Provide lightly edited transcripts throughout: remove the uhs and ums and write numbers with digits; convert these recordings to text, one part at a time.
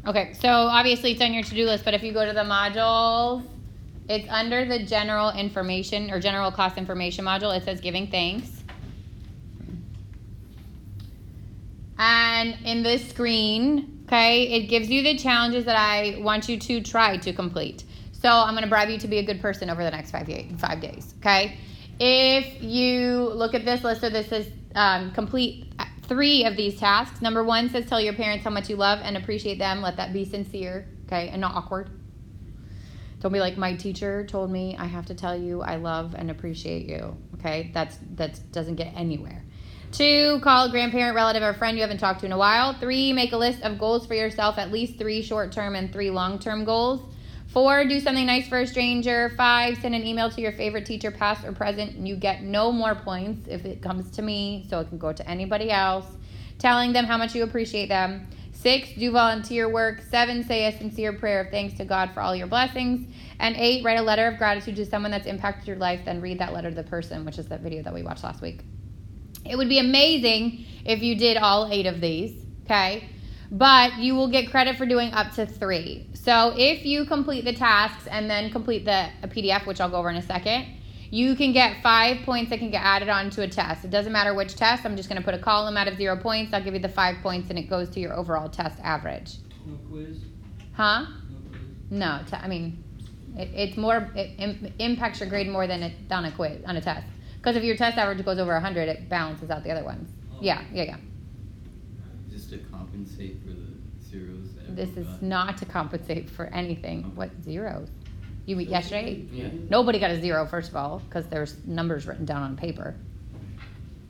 Okay, so obviously it's on your to-do list, but if you go to the modules, it's under the general information or general class information module. It says giving thanks. And in this screen, okay, it gives you the challenges that I want you to try to complete. So I'm going to bribe you to be a good person over the next 5 days, okay? If you look at this list, so this says complete 3 of these tasks. Number 1 says tell your parents how much you love and appreciate them. Let that be sincere, okay, and not awkward. Don't be like, my teacher told me I have to tell you I love and appreciate you, okay? That doesn't get anywhere. 2, call a grandparent, relative, or friend you haven't talked to in a while. 3, make a list of goals for yourself, at least 3 short-term and 3 long-term goals. 4, do something nice for a stranger. 5, send an email to your favorite teacher, past or present. You get no more points if it comes to me, so it can go to anybody else. Telling them how much you appreciate them. 6, do volunteer work. 7, say a sincere prayer of thanks to God for all your blessings. And 8, write a letter of gratitude to someone that's impacted your life, then read that letter to the person, which is that video that we watched last week. It would be amazing if you did all 8 of these, okay? But you will get credit for doing up to 3. So if you complete the tasks and then complete a PDF, which I'll go over in a second, you can get 5 points that can get added on to a test. It doesn't matter which test. I'm just going to put a column out of 0 points. I'll give you the 5 points, and it goes to your overall test average. No quiz? Huh? No quiz? No. It's more, it impacts your grade more than it on a quiz, on a test. Because if your test average goes over 100, it balances out the other ones. Oh. Yeah. Just to compensate for the zeros. That This everyone is got. not to compensate for anything. What zeros? You mean yesterday? Yeah. Nobody got a 0, first of all, because there's numbers written down on paper.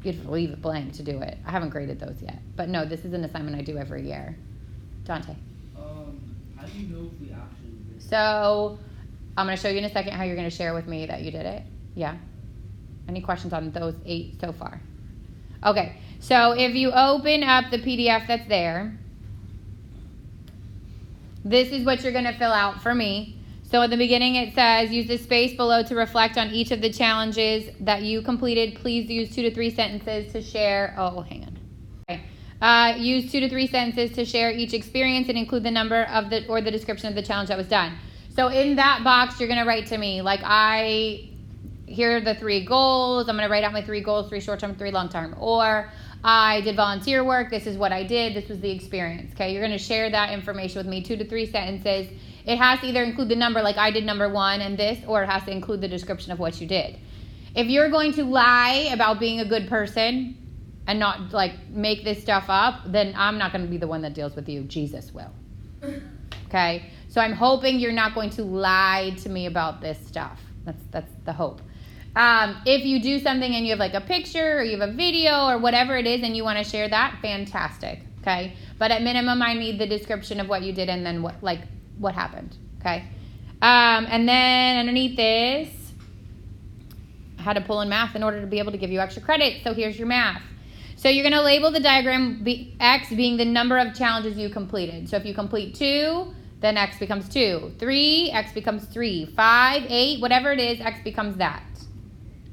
You have to leave it blank to do it. I haven't graded those yet. But no, this is an assignment I do every year. Dante. How do you know if we actually did it? So I'm going to show you in a second how you're going to share with me that you did it. Yeah. Any questions on those 8 so far? Okay. So if you open up the PDF that's there, this is what you're going to fill out for me. So at the beginning it says, use the space below to reflect on each of the challenges that you completed. Please use 2 to 3 sentences to share. Oh, hang on. Okay. Use 2 to 3 sentences to share each experience and include the number of or the description of the challenge that was done. So in that box, you're going to write to me, like, here are the 3 goals. I'm going to write out my 3 goals, 3 short-term, 3 long-term. Or I did volunteer work. This is what I did. This was the experience. Okay, you're going to share that information with me, 2 to 3 sentences. It has to either include the number, like I did number 1 and this, or it has to include the description of what you did. If you're going to lie about being a good person and not, like, make this stuff up, then I'm not going to be the one that deals with you. Jesus will. Okay? So I'm hoping you're not going to lie to me about this stuff. That's the hope. If you do something and you have like a picture or you have a video or whatever it is and you want to share that, fantastic. Okay? But at minimum, I need the description of what you did and then what happened. Okay? And then underneath this, I had to pull in math in order to be able to give you extra credit. So here's your math. So you're going to label the diagram X being the number of challenges you completed. So if you complete 2, then X becomes 2. 3, X becomes 3. 5, 8, whatever it is, X becomes that.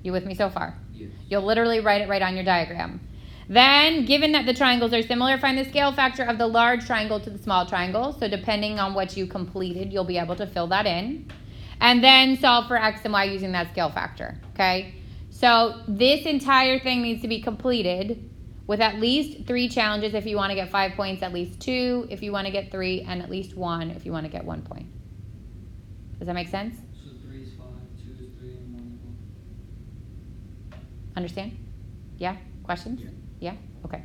You with me so far? Yes. You'll literally write it right on your diagram. Then, given that the triangles are similar, find the scale factor of the large triangle to the small triangle. So depending on what you completed, you'll be able to fill that in. And then solve for X and Y using that scale factor. Okay? So this entire thing needs to be completed with at least 3 challenges if you want to get 5 points, at least 2 if you want to get 3, and at least 1 if you want to get 1 point. Does that make sense? So 3 is 5, 2 is 3, and 1 is 1. Understand? Yeah? Questions? Yeah. Yeah? Okay.